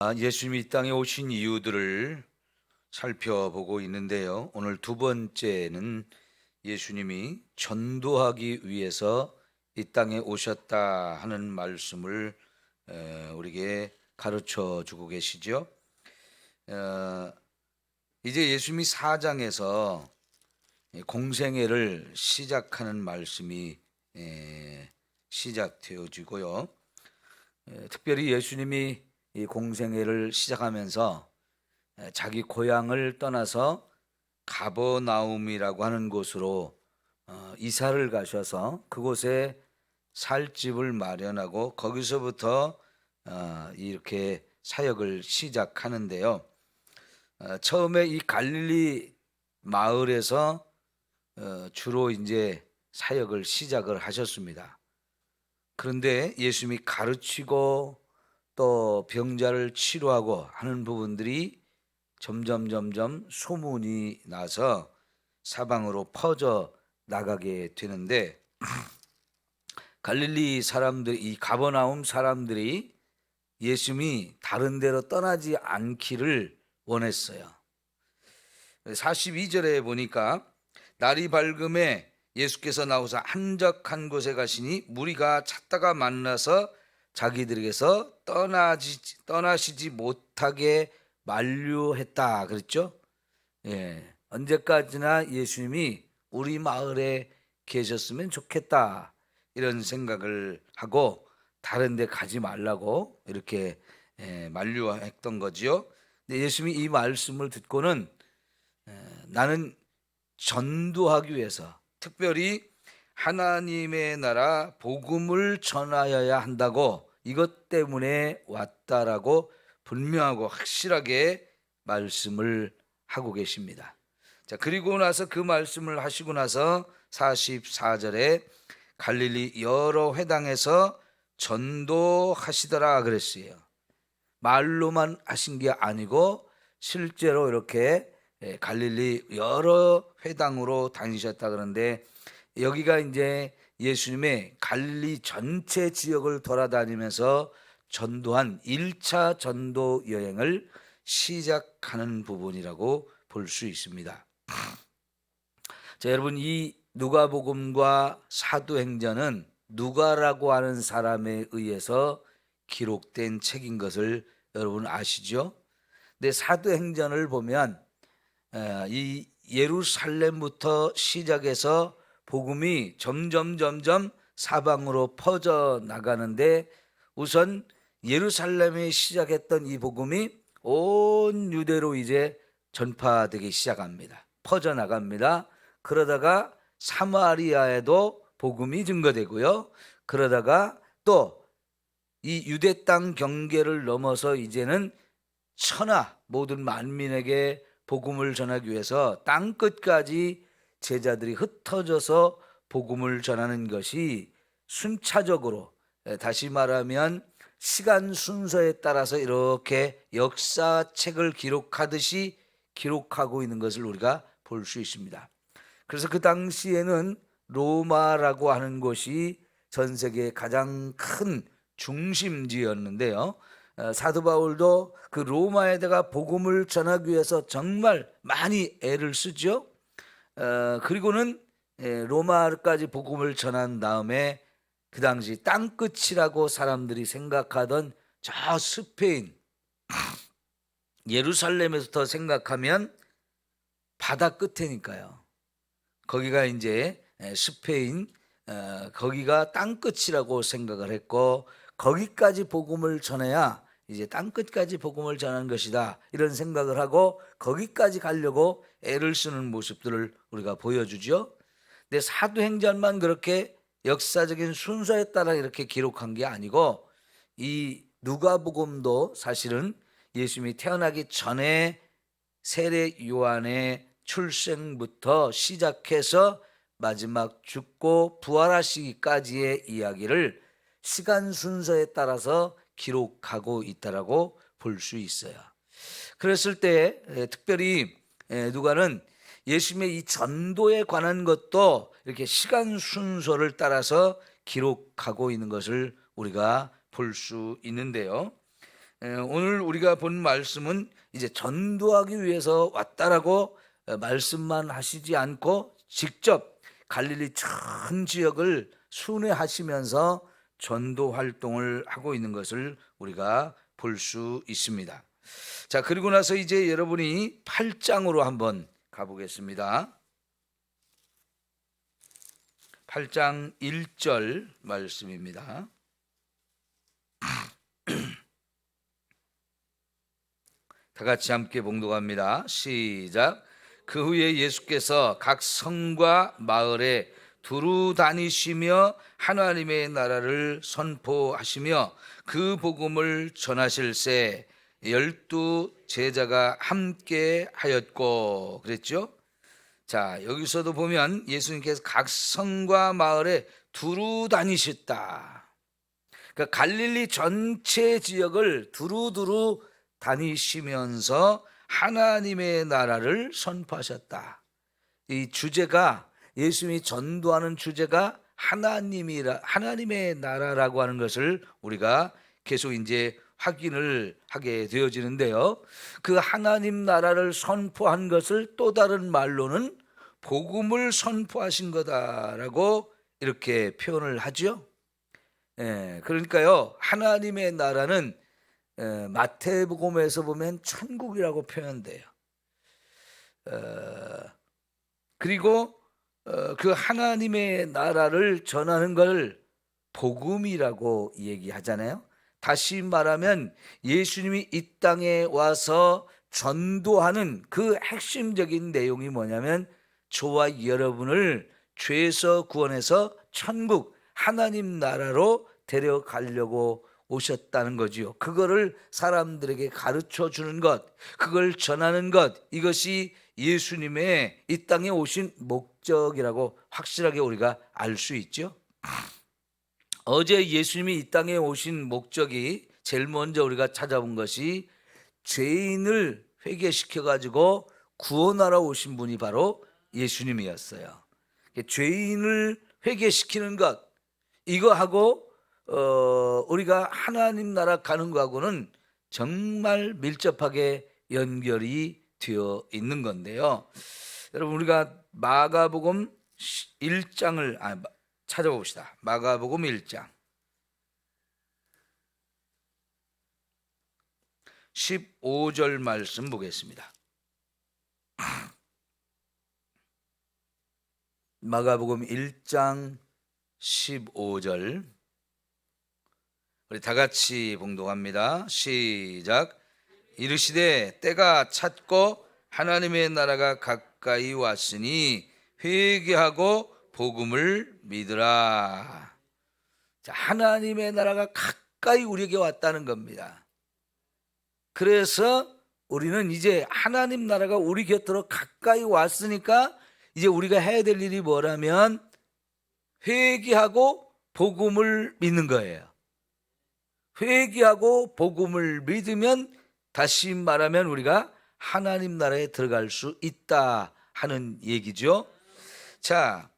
예수님이 이 땅에 오신 이유들을 살펴보고 있는데요. 오늘 두 번째는 예수님이 전도하기 위해서 이 땅에 오셨다 하는 말씀을 우리에게 가르쳐 주고 계시죠. 어, 이제 예수님이 4장에서 공생애를 시작하는 말씀이 시작되어지고요. 특별히 예수님이 이 공생애를 시작하면서 자기 고향을 떠나서 가버나움이라고 하는 곳으로 이사를 가셔서 그곳에 살 집을 마련하고 거기서부터 이렇게 사역을 시작하는데요. 처음에 이 갈릴리 마을에서 주로 이제 사역을 시작을 하셨습니다. 그런데 예수님이 가르치고 또 병자를 치료하고 하는 부분들이 점점 소문이 나서 사방으로 퍼져 나가게 되는데, 갈릴리 사람들, 이 가버나움 사람들이 예수님이 다른 데로 떠나지 않기를 원했어요. 42절에 보니까 날이 밝음에 예수께서 나오사 한적한 곳에 가시니 무리가 찾다가 만나서 자기들에게서 떠나시지 못하게 만류했다 그랬죠. 언제까지나 예수님이 우리 마을에 계셨으면 좋겠다 이런 생각을 하고 다른 데 가지 말라고 이렇게 만류했던 거지요. 근데 예수님이 이 말씀을 듣고는 나는 전도하기 위해서 특별히 하나님의 나라 복음을 전하여야 한다고 이것 때문에 왔다라고 분명하고 확실하게 말씀을 하고 계십니다. 자, 그리고 나서 그 말씀을 하시고 나서 44절에 갈릴리 여러 회당에서 전도하시더라 그랬어요. 말로만 하신 게 아니고 실제로 이렇게 갈릴리 여러 회당으로 다니셨다 그러는데, 여기가 이제 예수님의 갈릴리 전체 지역을 돌아다니면서 전도한 1차 전도 여행을 시작하는 부분이라고 볼 수 있습니다. 자, 여러분, 이 누가복음과 사도행전은 누가라고 하는 사람에 의해서 기록된 책인 것을 여러분 아시죠? 근데 사도행전을 보면 이 예루살렘부터 시작해서 복음이 점점 사방으로 퍼져 나가는데, 우선 예루살렘에 시작했던 이 복음이 온 유대로 이제 전파되기 시작합니다. 퍼져 나갑니다. 그러다가 사마리아에도 복음이 증거되고요. 그러다가 또 이 유대 땅 경계를 넘어서 이제는 천하 모든 만민에게 복음을 전하기 위해서 땅 끝까지 제자들이 흩어져서 복음을 전하는 것이 순차적으로, 다시 말하면 시간 순서에 따라서 이렇게 역사책을 기록하듯이 기록하고 있는 것을 우리가 볼 수 있습니다. 그래서 그 당시에는 로마라고 하는 곳이 전 세계의 가장 큰 중심지였는데요. 사도 바울도 그 로마에다가 복음을 전하기 위해서 정말 많이 애를 쓰죠. 그리고는 로마까지 복음을 전한 다음에 그 당시 땅끝이라고 사람들이 생각하던 저 스페인 예루살렘에서부터 생각하면 바다 끝이니까요. 거기가 이제 스페인, 거기가 땅끝이라고 생각을 했고, 거기까지 복음을 전해야 이제 땅끝까지 복음을 전하는 것이다 이런 생각을 하고 거기까지 가려고 애를 쓰는 모습들을 우리가 보여주죠. 근데 사도행전만 그렇게 역사적인 순서에 따라 이렇게 기록한 게 아니고, 이 누가복음도 사실은 예수님이 태어나기 전에 세례 요한의 출생부터 시작해서 마지막 죽고 부활하시기까지의 이야기를 시간 순서에 따라서 기록하고 있다라고 볼 수 있어요. 그랬을 때 특별히 누가는 예수님의 이 전도에 관한 것도 이렇게 시간 순서를 따라서 기록하고 있는 것을 우리가 볼 수 있는데요. 오늘 우리가 본 말씀은 이제 전도하기 위해서 왔다라고 말씀만 하시지 않고 직접 갈릴리 전 지역을 순회하시면서 전도 활동을 하고 있는 것을 우리가 볼 수 있습니다. 자, 그리고 나서 이제 여러분이 8장으로 한번 가보겠습니다. 8장 1절 말씀입니다. 다 같이 함께 봉독합니다. 시작. 그 후에 예수께서 각 성과 마을에 두루 다니시며 하나님의 나라를 선포하시며 그 복음을 전하실새 12 제자가 함께 하였고 그랬죠. 자, 여기서도 보면 예수님께서 각 성과 마을에 두루 다니셨다. 그러니까 갈릴리 전체 지역을 두루두루 다니시면서 하나님의 나라를 선포하셨다. 이 주제가, 예수님이 전도하는 주제가 하나님의 나라라고 하는 것을 우리가 계속 이제 확인을 하게 되어지는데요. 그 하나님 나라를 선포한 것을 또 다른 말로는 복음을 선포하신 거다라고 이렇게 표현을 하죠. 그러니까요, 하나님의 나라는 마태복음에서 보면 천국이라고 표현돼요. 그리고 그 하나님의 나라를 전하는 걸 복음이라고 얘기하잖아요. 다시 말하면 예수님이 이 땅에 와서 전도하는 그 핵심적인 내용이 뭐냐면 저와 여러분을 죄에서 구원해서 천국 하나님 나라로 데려가려고 오셨다는 거지요. 그거를 사람들에게 가르쳐 주는 것, 그걸 전하는 것, 이것이 예수님의 이 땅에 오신 목적이라고 확실하게 우리가 알 수 있죠. 어제 예수님이 이 땅에 오신 목적이 제일 먼저 우리가 찾아본 것이 죄인을 회개시켜 가지고 구원하러 오신 분이 바로 예수님이었어요. 죄인을 회개시키는 것, 이거하고 우리가 하나님 나라 가는 거하고는 정말 밀접하게 연결이 되어 있는 건데요. 여러분, 우리가 마가복음 1장을 찾아봅시다. 마가복음 1장 15절 말씀 보겠습니다. 마가복음 1장 15절 우리 다 같이 봉독합니다. 시작. 이르시되 때가 찼고 하나님의 나라가 가까이 왔으니 회개하고 복음을 믿으라. 자, 하나님의 나라가 가까이 우리에게 왔다는 겁니다. 그래서 우리는 이제 하나님 나라가 우리 곁으로 가까이 왔으니까 이제 우리가 해야 될 일이 뭐라면 회개하고 복음을 믿는 거예요. 회개하고 복음을 믿으면 다시 말하면 우리가 하나님 나라에 들어갈 수 있다 하는 얘기죠. 자,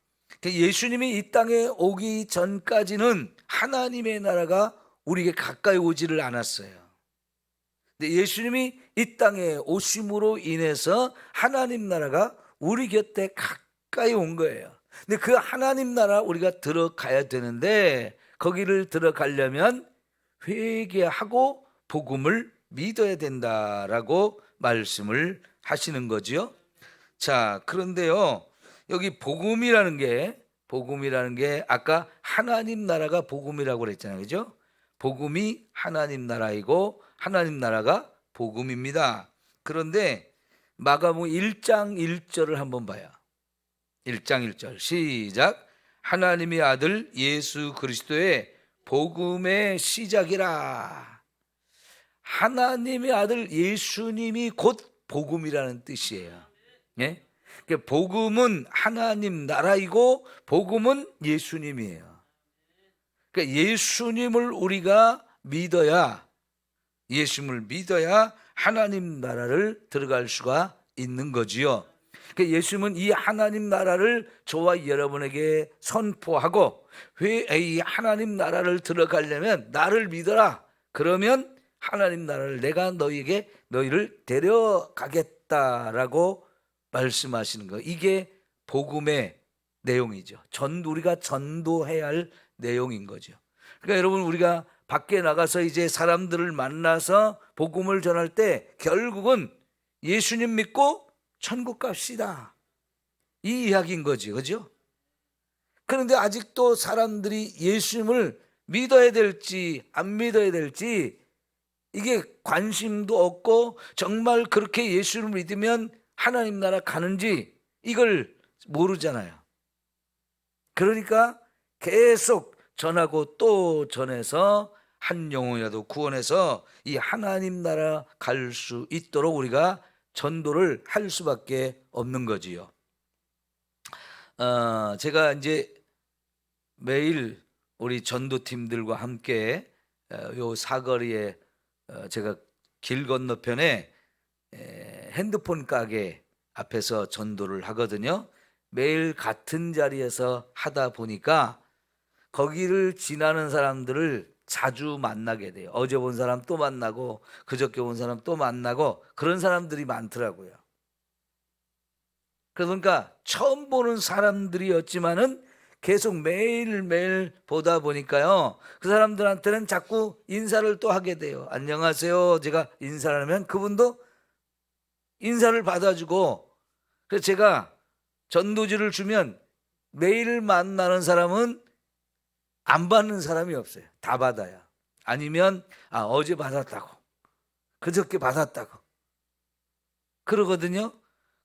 예수님이 이 땅에 오기 전까지는 하나님의 나라가 우리에게 가까이 오지를 않았어요. 근데 예수님이 이 땅에 오심으로 인해서 하나님 나라가 우리 곁에 가까이 온 거예요. 근데 그 하나님 나라 우리가 들어가야 되는데 거기를 들어가려면 회개하고 복음을 믿어야 된다라고 말씀을 하시는 거지요. 자, 그런데요, 여기 복음이라는 게 아까 하나님 나라가 복음이라고 그랬잖아요. 그죠? 복음이 하나님 나라이고 하나님 나라가 복음입니다. 그런데 마가복음 1장 1절을 한번 봐요. 1장 1절 시작. 하나님의 아들 예수 그리스도의 복음의 시작이라. 하나님의 아들 예수님이 곧 복음이라는 뜻이에요. 예? 복음은 하나님 나라이고 복음은 예수님이에요. 그러니까 예수님을 우리가 믿어야, 예수님을 믿어야 하나님 나라를 들어갈 수가 있는 거지요. 그러니까 예수님은 이 하나님 나라를 저와 여러분에게 선포하고 이 하나님 나라를 들어가려면 나를 믿어라. 그러면 하나님 나라를 내가 너희를 데려가겠다라고 말씀하시는 거. 이게 복음의 내용이죠. 우리가 전도해야 할 내용인 거죠. 그러니까 여러분, 우리가 밖에 나가서 이제 사람들을 만나서 복음을 전할 때 결국은 예수님 믿고 천국 갑시다, 이 이야기인 거지, 그죠? 그런데 아직도 사람들이 예수님을 믿어야 될지 안 믿어야 될지 이게 관심도 없고, 정말 그렇게 예수를 믿으면 하나님 나라 가는지 이걸 모르잖아요. 그러니까 계속 전하고 또 전해서 한 영혼이라도 구원해서 이 하나님 나라 갈 수 있도록 우리가 전도를 할 수밖에 없는 거지요. 제가 이제 매일 우리 전도팀들과 함께 요 사거리에 제가 길 건너편에 핸드폰 가게 앞에서 전도를 하거든요. 매일 같은 자리에서 하다 보니까 거기를 지나는 사람들을 자주 만나게 돼요. 어제 본 사람 또 만나고 그저께 본 사람 또 만나고 그런 사람들이 많더라고요. 그러니까 처음 보는 사람들이었지만은 계속 매일매일 보다 보니까요, 그 사람들한테는 자꾸 인사를 또 하게 돼요. 안녕하세요. 제가 인사를 하면 그분도 인사를 받아주고, 그래서 제가 전도지를 주면 매일 만나는 사람은 안 받는 사람이 없어요. 다 받아요. 아니면 어제 받았다고, 그저께 받았다고 그러거든요.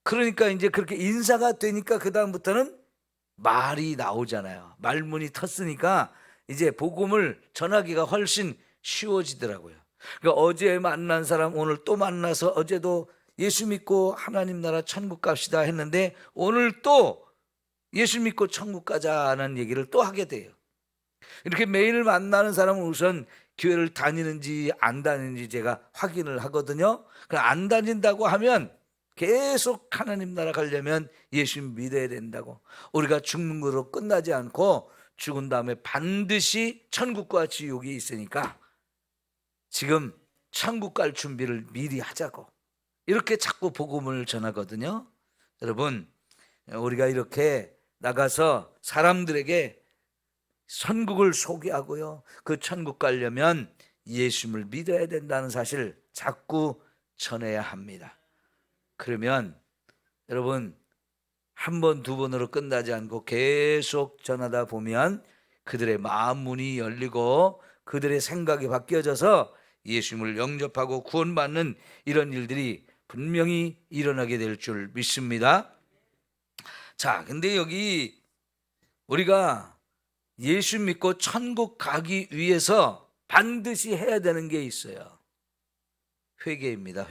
그러니까 이제 그렇게 인사가 되니까 그 다음부터는 말이 나오잖아요. 말문이 텄으니까 이제 복음을 전하기가 훨씬 쉬워지더라고요. 그러니까 어제 만난 사람 오늘 또 만나서, 어제도 예수 믿고 하나님 나라 천국 갑시다 했는데 오늘 또 예수 믿고 천국 가자는 얘기를 또 하게 돼요. 이렇게 매일 만나는 사람은 우선 교회를 다니는지 안 다니는지 제가 확인을 하거든요. 안 다닌다고 하면 계속 하나님 나라 가려면 예수 믿어야 된다고, 우리가 죽는 거로 끝나지 않고 죽은 다음에 반드시 천국과 지옥이 있으니까 지금 천국 갈 준비를 미리 하자고, 이렇게 자꾸 복음을 전하거든요. 여러분, 우리가 이렇게 나가서 사람들에게 천국을 소개하고요, 그 천국 가려면 예수님을 믿어야 된다는 사실 자꾸 전해야 합니다. 그러면 여러분, 한 번, 두 번으로 끝나지 않고 계속 전하다 보면 그들의 마음 문이 열리고 그들의 생각이 바뀌어져서 예수님을 영접하고 구원받는 이런 일들이 분명히 일어나게 될 줄 믿습니다. 자, 근데 여기 우리가 예수 믿고 천국 가기 위해서 반드시 해야 되는 게 있어요. 회개입니다.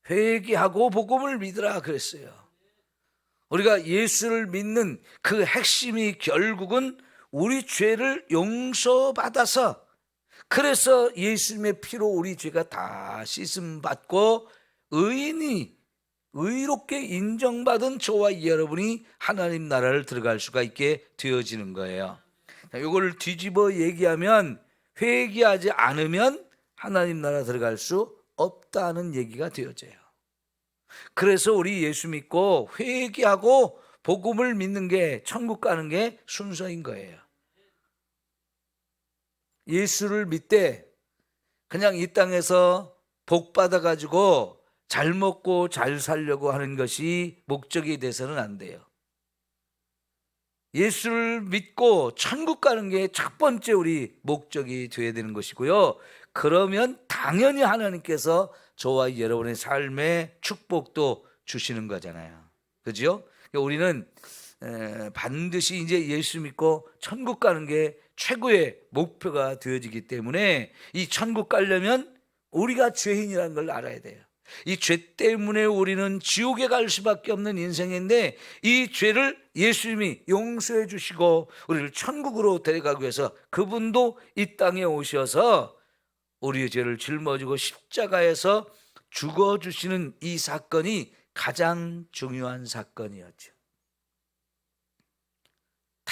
회개하고 복음을 믿으라 그랬어요. 우리가 예수를 믿는 그 핵심이 결국은 우리 죄를 용서받아서, 그래서 예수님의 피로 우리 죄가 다 씻음받고 의롭게 인정받은 저와 여러분이 하나님 나라를 들어갈 수가 있게 되어지는 거예요. 이걸 뒤집어 얘기하면 회개하지 않으면 하나님 나라 들어갈 수 없다는 얘기가 되어져요. 그래서 우리 예수 믿고 회개하고 복음을 믿는 게, 천국 가는 게 순서인 거예요. 예수를 믿되 그냥 이 땅에서 복 받아가지고 잘 먹고 잘 살려고 하는 것이 목적이 돼서는 안 돼요. 예수를 믿고 천국 가는 게 첫 번째 우리 목적이 되어야 되는 것이고요. 그러면 당연히 하나님께서 저와 여러분의 삶에 축복도 주시는 거잖아요. 그죠? 우리는 반드시 이제 예수 믿고 천국 가는 게 최고의 목표가 되어지기 때문에 이 천국 가려면 우리가 죄인이라는 걸 알아야 돼요. 이 죄 때문에 우리는 지옥에 갈 수밖에 없는 인생인데, 이 죄를 예수님이 용서해 주시고 우리를 천국으로 데려가기 위해서 그분도 이 땅에 오셔서 우리의 죄를 짊어지고 십자가에서 죽어주시는 이 사건이 가장 중요한 사건이었죠.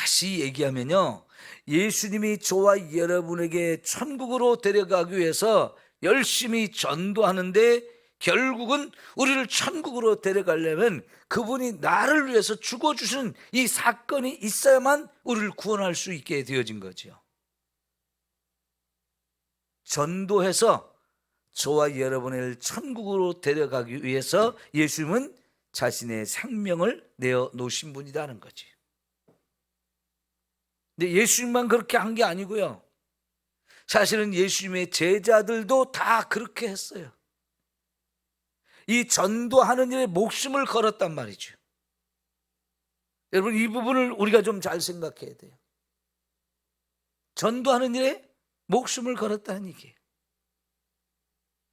다시 얘기하면요, 예수님이 저와 여러분에게 천국으로 데려가기 위해서 열심히 전도하는데 결국은 우리를 천국으로 데려가려면 그분이 나를 위해서 죽어주신 이 사건이 있어야만 우리를 구원할 수 있게 되어진 거죠. 전도해서 저와 여러분을 천국으로 데려가기 위해서 예수님은 자신의 생명을 내어 놓으신 분이라는 거지. 근데 예수님만 그렇게 한 게 아니고요, 사실은 예수님의 제자들도 다 그렇게 했어요. 이 전도하는 일에 목숨을 걸었단 말이죠. 여러분, 이 부분을 우리가 좀 잘 생각해야 돼요. 전도하는 일에 목숨을 걸었다는 얘기예요.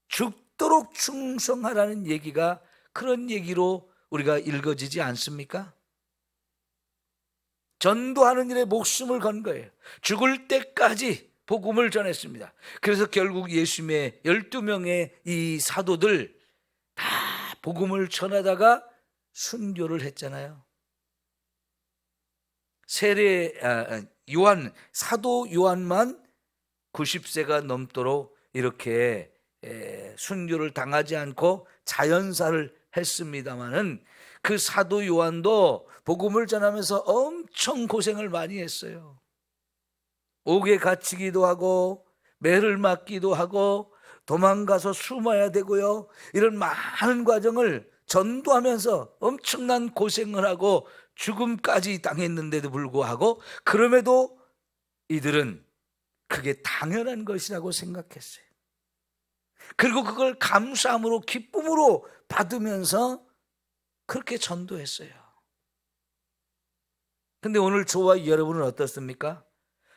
죽도록 충성하라는 얘기가 그런 얘기로 우리가 읽어지지 않습니까? 전도하는 일에 목숨을 건 거예요. 죽을 때까지 복음을 전했습니다. 그래서 결국 예수님의 12명의 이 사도들 다 복음을 전하다가 순교를 했잖아요. 사도 요한만 90세가 넘도록 이렇게 순교를 당하지 않고 자연사를 했습니다마는, 그 사도 요한도 복음을 전하면서 엄청 고생을 많이 했어요. 옥에 갇히기도 하고 매를 맞기도 하고 도망가서 숨어야 되고요, 이런 많은 과정을 전도하면서 엄청난 고생을 하고 죽음까지 당했는데도 불구하고, 그럼에도 이들은 그게 당연한 것이라고 생각했어요. 그리고 그걸 감사함으로 기쁨으로 받으면서 그렇게 전도했어요. 근데 오늘 저와 여러분은 어떻습니까?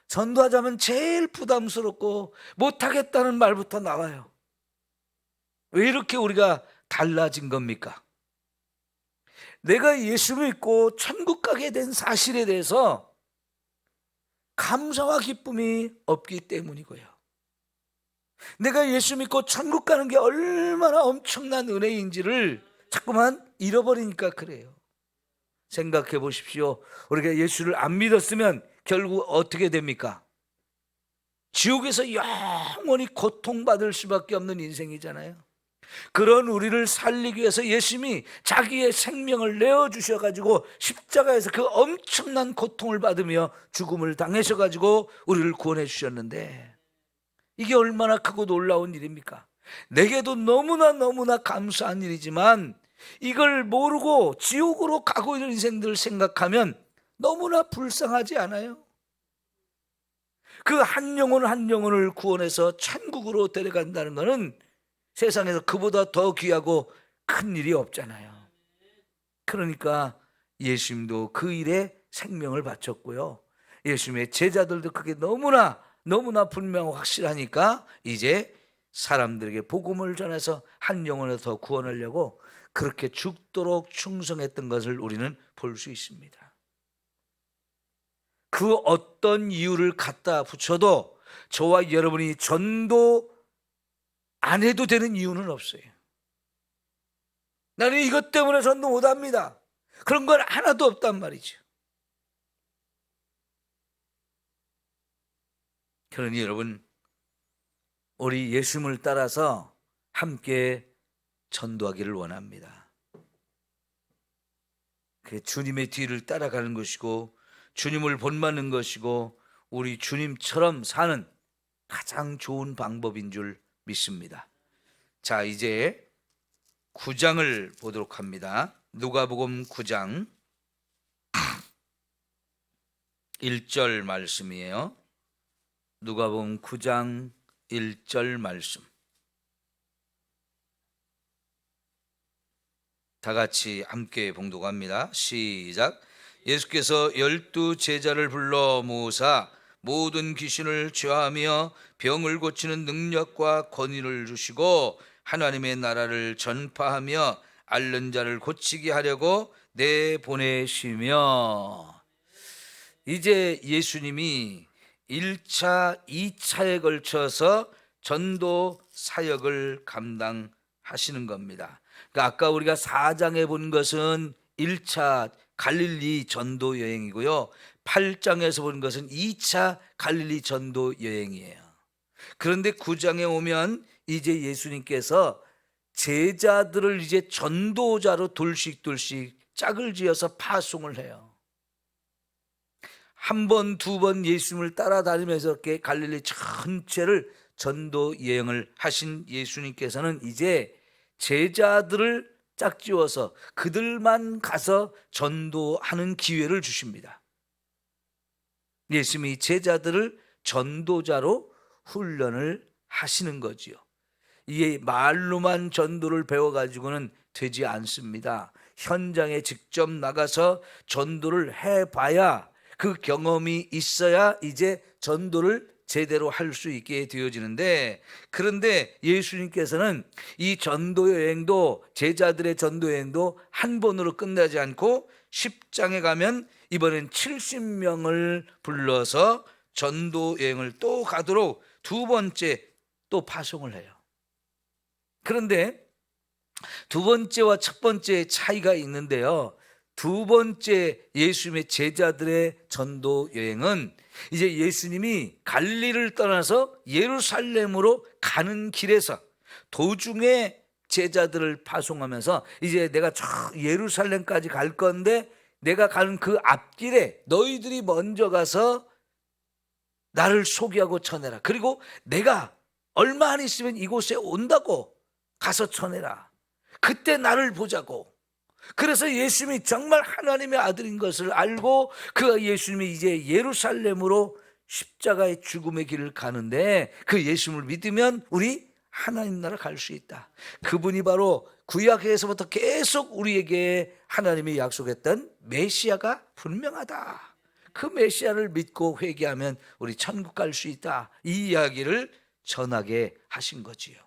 전도하자면 제일 부담스럽고 못하겠다는 말부터 나와요. 왜 이렇게 우리가 달라진 겁니까? 내가 예수 믿고 천국 가게 된 사실에 대해서 감사와 기쁨이 없기 때문이고요, 내가 예수 믿고 천국 가는 게 얼마나 엄청난 은혜인지를 자꾸만 잃어버리니까 그래요. 생각해 보십시오. 우리가 예수를 안 믿었으면 결국 어떻게 됩니까? 지옥에서 영원히 고통받을 수밖에 없는 인생이잖아요. 그런 우리를 살리기 위해서 예수님이 자기의 생명을 내어주셔가지고 십자가에서 그 엄청난 고통을 받으며 죽음을 당하셔가지고 우리를 구원해 주셨는데, 이게 얼마나 크고 놀라운 일입니까? 내게도 너무나 감사한 일이지만 이걸 모르고 지옥으로 가고 있는 인생들을 생각하면 너무나 불쌍하지 않아요? 그 한 영혼 한 영혼을 구원해서 천국으로 데려간다는 것은 세상에서 그보다 더 귀하고 큰 일이 없잖아요. 그러니까 예수님도 그 일에 생명을 바쳤고요, 예수님의 제자들도 그게 너무나 분명하고 확실하니까 이제 사람들에게 복음을 전해서 한 영혼을 더 구원하려고 그렇게 죽도록 충성했던 것을 우리는 볼 수 있습니다. 그 어떤 이유를 갖다 붙여도 저와 여러분이 전도 안 해도 되는 이유는 없어요. 나는 이것 때문에 전도 못합니다, 그런 건 하나도 없단 말이죠. 그러니 여러분, 우리 예수님을 따라서 함께 전도하기를 원합니다. 그 주님의 뒤를 따라가는 것이고 주님을 본받는 것이고 우리 주님처럼 사는 가장 좋은 방법인 줄 믿습니다. 자, 이제 9장을 보도록 합니다. 누가복음 9장 1절 말씀이에요. 누가복음 9장 1절 말씀. 다 같이 함께 봉독합니다. 시작. 예수께서 12 제자를 불러 모으사 모든 귀신을 제하며 병을 고치는 능력과 권위를 주시고 하나님의 나라를 전파하며 앓는 자를 고치게 하려고 내보내시며. 이제 예수님이 1차, 2차에 걸쳐서 전도 사역을 감당하시는 겁니다. 그러니까 아까 우리가 4장에 본 것은 1차 갈릴리 전도 여행이고요, 8장에서 본 것은 2차 갈릴리 전도 여행이에요. 그런데 9장에 오면 이제 예수님께서 제자들을 이제 전도자로 둘씩 짝을 지어서 파송을 해요. 한 번, 두 번 예수님을 따라다니면서 이렇게 갈릴리 전체를 전도 여행을 하신 예수님께서는 이제 제자들을 짝지어서 그들만 가서 전도하는 기회를 주십니다. 예수님이 제자들을 전도자로 훈련을 하시는 거지요. 이게 말로만 전도를 배워가지고는 되지 않습니다. 현장에 직접 나가서 전도를 해봐야, 그 경험이 있어야 이제 전도를 제대로 할 수 있게 되어지는데, 그런데 예수님께서는 이 전도 여행도, 제자들의 전도 여행도 한 번으로 끝나지 않고 10장에 가면 이번엔 70명을 불러서 전도 여행을 또 가도록 두 번째 또 파송을 해요. 그런데 두 번째와 첫 번째의 차이가 있는데요, 두 번째 예수님의 제자들의 전도 여행은 이제 예수님이 갈릴리를 떠나서 예루살렘으로 가는 길에서 도중에 제자들을 파송하면서, 이제 내가 저 예루살렘까지 갈 건데 내가 가는 그 앞길에 너희들이 먼저 가서 나를 소개하고 전해라. 그리고 내가 얼마 안 있으면 이곳에 온다고 가서 전해라. 그때 나를 보자고. 그래서 예수님이 정말 하나님의 아들인 것을 알고 그 예수님이 이제 예루살렘으로 십자가의 죽음의 길을 가는데, 그 예수님을 믿으면 우리 하나님 나라 갈 수 있다. 그분이 바로 구약에서부터 계속 우리에게 하나님이 약속했던 메시아가 분명하다. 그 메시아를 믿고 회개하면 우리 천국 갈 수 있다. 이 이야기를 전하게 하신 거지요.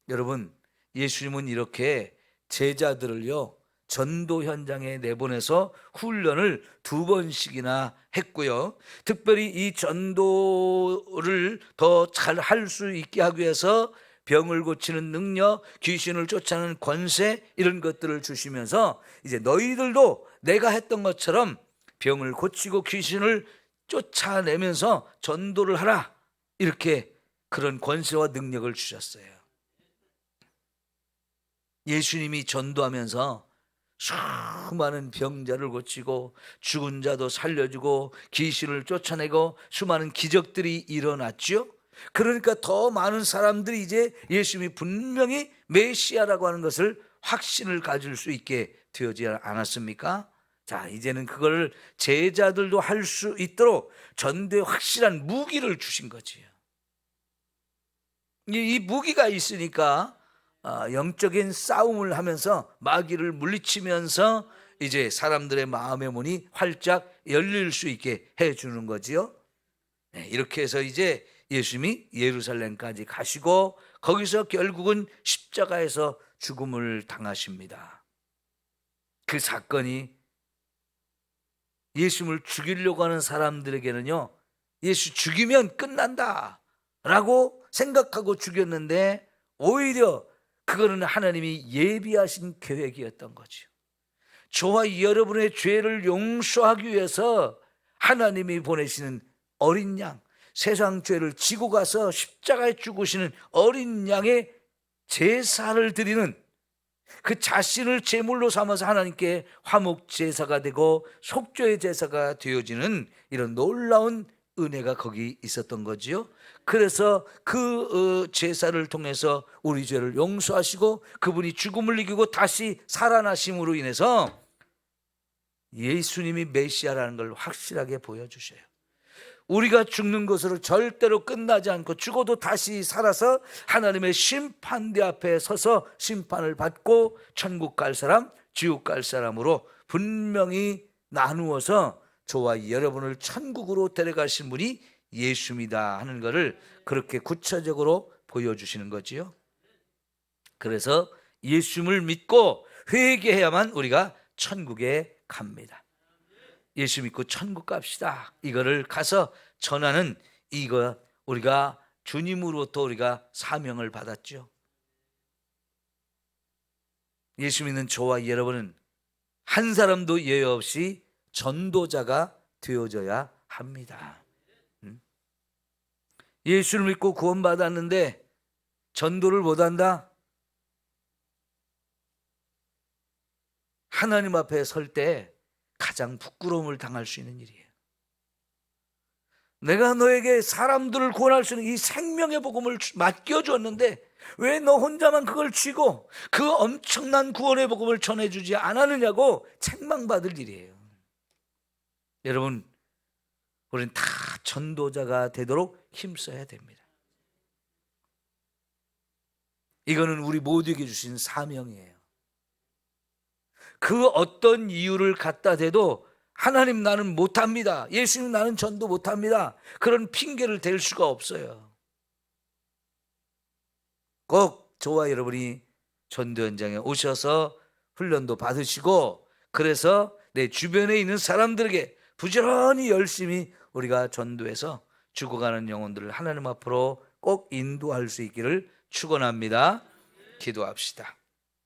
여러분, 예수님은 이렇게 제자들을요 전도 현장에 내보내서 훈련을 두 번씩이나 했고요. 특별히 이 전도를 더 잘 할 수 있게 하기 위해서 병을 고치는 능력, 귀신을 쫓아내는 권세, 이런 것들을 주시면서 이제 너희들도 내가 했던 것처럼 병을 고치고 귀신을 쫓아내면서 전도를 하라, 이렇게 그런 권세와 능력을 주셨어요. 예수님이 전도하면서 수많은 병자를 고치고 죽은 자도 살려주고 귀신을 쫓아내고 수많은 기적들이 일어났죠. 그러니까 더 많은 사람들이 이제 예수님이 분명히 메시아라고 하는 것을 확신을 가질 수 있게 되어지 않았습니까? 자, 이제는 그걸 제자들도 할 수 있도록 전도에 확실한 무기를 주신 거지요. 이 무기가 있으니까 영적인 싸움을 하면서 마귀를 물리치면서 이제 사람들의 마음의 문이 활짝 열릴 수 있게 해주는 거지요. 이렇게 해서 이제 예수님이 예루살렘까지 가시고 거기서 결국은 십자가에서 죽음을 당하십니다. 그 사건이 예수님을 죽이려고 하는 사람들에게는요, 예수 죽이면 끝난다 라고 생각하고 죽였는데, 오히려 그거는 하나님이 예비하신 계획이었던 거죠. 저와 여러분의 죄를 용서하기 위해서 하나님이 보내시는 어린 양, 세상 죄를 지고 가서 십자가에 죽으시는 어린 양의 제사를 드리는, 그 자신을 제물로 삼아서 하나님께 화목 제사가 되고 속죄의 제사가 되어지는 이런 놀라운 은혜가 거기 있었던 거지요. 그래서 그 제사를 통해서 우리 죄를 용서하시고 그분이 죽음을 이기고 다시 살아나심으로 인해서 예수님이 메시아라는 걸 확실하게 보여주셔요. 우리가 죽는 것으로 절대로 끝나지 않고 죽어도 다시 살아서 하나님의 심판대 앞에 서서 심판을 받고 천국 갈 사람, 지옥 갈 사람으로 분명히 나누어서 저와 여러분을 천국으로 데려가신 분이 예수입니다 하는 것을 그렇게 구체적으로 보여주시는 거지요. 그래서 예수님을 믿고 회개해야만 우리가 천국에 갑니다. 예수 믿고 천국 갑시다, 이거를 가서 전하는, 이거 우리가 주님으로부터 우리가 사명을 받았죠. 예수 믿는 저와 여러분은 한 사람도 예외 없이 전도자가 되어져야 합니다. 예수를 믿고 구원받았는데 전도를 못한다? 하나님 앞에 설 때 가장 부끄러움을 당할 수 있는 일이에요. 내가 너에게 사람들을 구원할 수 있는 이 생명의 복음을 맡겨주었는데 왜 너 혼자만 그걸 쥐고 그 엄청난 구원의 복음을 전해주지 않았느냐고 책망받을 일이에요. 여러분, 우리는 다 전도자가 되도록 힘써야 됩니다. 이거는 우리 모두에게 주신 사명이에요. 그 어떤 이유를 갖다 대도 하나님 나는 못합니다, 예수님 나는 전도 못합니다, 그런 핑계를 댈 수가 없어요. 꼭 저와 여러분이 전도 현장에 오셔서 훈련도 받으시고, 그래서 내 주변에 있는 사람들에게 부지런히 열심히 우리가 전도해서 죽어가는 영혼들을 하나님 앞으로 꼭 인도할 수 있기를 축원합니다. 기도합시다.